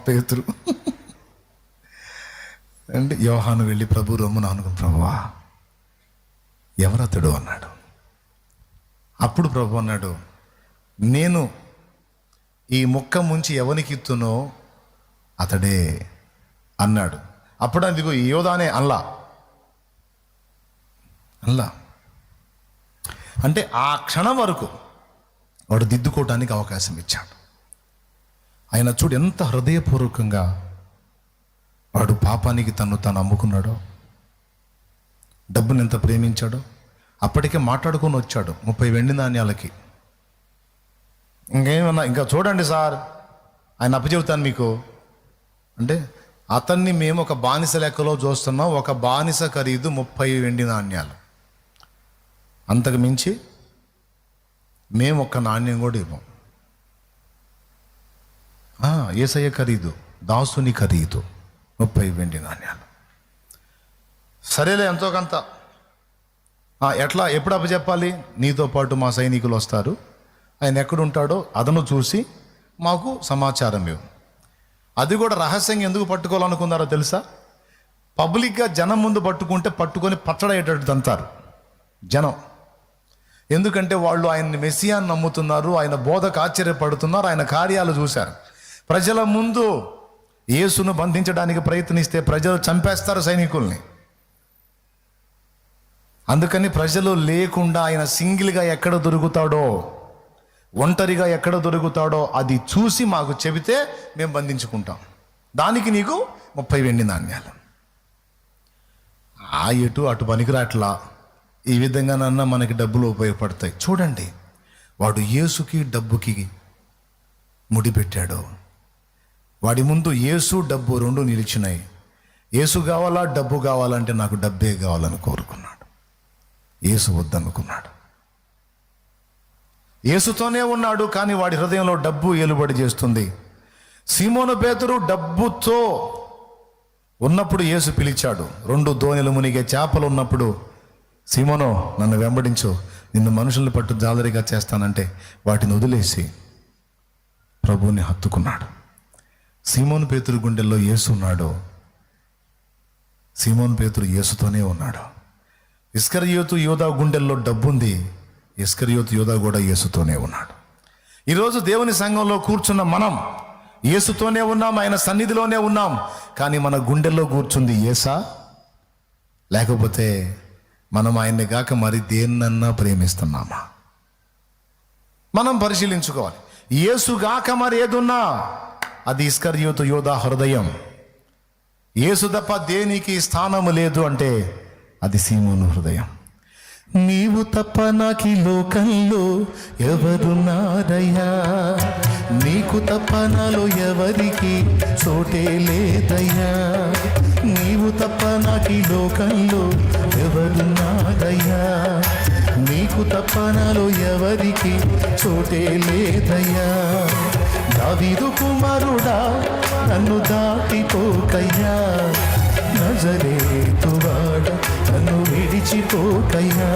పేతురు. అంటే యోహాను వెళ్ళి ప్రభు రొమ్మున అనుకుని, ప్రభువా ఎవరతడు అన్నాడు. అప్పుడు ప్రభు అన్నాడు, నేను ఈ ముక్క ముంచి ఎవరికి ఇత్తునో అతడే అన్నాడు. అప్పుడు అందుకు యోధానే అల్లా అంటే ఆ క్షణం వరకు వాడు దిద్దుకోవటానికి అవకాశం ఇచ్చాడు. ఆయన చూడు ఎంత హృదయపూర్వకంగా వాడు పాపానికి తను అమ్ముకున్నాడో, డబ్బుని ఎంత ప్రేమించాడో. అప్పటికే మాట్లాడుకొని వచ్చాడు 30 వెండి నాణ్యాలకి. ఇంకేమన్నా ఇంకా చూడండి సార్, ఆయన అప్పచెబుతాను మీకు అంటే, అతన్ని మేము ఒక బానిస లెక్కలో చూస్తున్నాం. ఒక బానిస ఖరీదు 30 వెండి నాణ్యాలు. అంతకు మించి మేము ఒక్క నాణ్యం కూడా ఇవ్వం. యేసయ్య ఖరీదు, దాసుని ఖరీదు 30 వెండి నాణ్యాలు. సరేలే ఎంతో కొంత. ఎప్పుడు అప్పచెప్పాలి? నీతో పాటు మా సైనికులు వస్తారు, ఆయన ఎక్కడుంటాడో అదను చూసి మాకు సమాచారం ఇవ్వు. అది కూడా రహస్యంగా ఎందుకు పట్టుకోవాలనుకున్నారో తెలుసా? పబ్లిక్గా జనం ముందు పట్టుకొని పచ్చడయ్యేటట్టు తంతారు జనం. ఎందుకంటే వాళ్ళు ఆయన్ని మెస్సియాని నమ్ముతున్నారు, ఆయన బోధకు ఆశ్చర్యపడుతున్నారు, ఆయన కార్యాలు చూశారు. ప్రజల ముందు యేసును బంధించడానికి ప్రయత్నిస్తే ప్రజలు చంపేస్తారు సైనికుల్ని. అందుకని ప్రజలు లేకుండా ఆయన సింగిల్గా ఎక్కడ దొరుకుతాడో, ఒంటరిగా ఎక్కడ దొరుకుతాడో అది చూసి మాకు చెబితే మేము బంధించుకుంటాం. దానికి నీకు 30 వెండి నాణ్యాలు. అటు పనికిరాట్లా. ఈ విధంగానన్నా మనకి డబ్బులు ఉపయోగపడతాయి. చూడండి, వాడు యేసుకి డబ్బుకి ముడిపెట్టాడు. వాడి ముందు యేసు డబ్బు 2 నిలిచినాయి. యేసు కావాలా, డబ్బు కావాలంటే నాకు డబ్బే కావాలని కోరుకున్నాడు. యేసు వద్దనుకున్నాడు. యేసుతోనే ఉన్నాడు, కానీ వాడి హృదయంలో డబ్బు ఏలుబడి చేస్తుంది. సీమోను పేతురు డబ్బుతో ఉన్నప్పుడు యేసు పిలిచాడు. 2 దోణిలు మునిగే చేపలు ఉన్నప్పుడు, సీమోను నన్ను వెంబడించు, నిన్ను మనుషుల్ని పట్టు జాలరిగా చేస్తానంటే వాటిని వదిలేసి ప్రభువుని హత్తుకున్నాడు. సీమోను పేతురు గుండెల్లో యేసు ఉన్నాడు. సీమోను పేతురు యేసుతోనే ఉన్నాడు. ఇస్కరియోతు యోధా గుండెల్లో డబ్బుంది. ఇస్కరియోతు యోధా కూడా యేసుతోనే ఉన్నాడు. ఈరోజు దేవుని సంఘంలో కూర్చున్న మనం యేసుతోనే ఉన్నాం, ఆయన సన్నిధిలోనే ఉన్నాం. కానీ మన గుండెల్లో కూర్చుంది యేసా, లేకపోతే మనం ఆయన్ని గాక మరి దేన్నన్నా ప్రేమిస్తున్నామా? మనం పరిశీలించుకోవాలి. యేసు గాక మరి ఏదున్నా అది ఇస్కరియోతు యోధా హృదయం. యేసు తప్ప దేనికి స్థానము లేదు అంటే అది సీమోను హృదయం. నీవు తప్ప నాకు ఈ లోకంలో ఎవరున్నారయ్యా, నీకు తప్ప నాలో ఎవరికి చోటే లేదయ్యా, నీవు తప్ప నాకు ఈ లోకంలో ఎవరున్నారయ్యా, నీకు తప్ప నాలో ఎవరికి చోటే లేదయ్యా. దావీదు కుమారుడా నన్ను దాటిపోకయ్యా, నజరేతువాడ నన్ను విడిచిపోకయ్యా,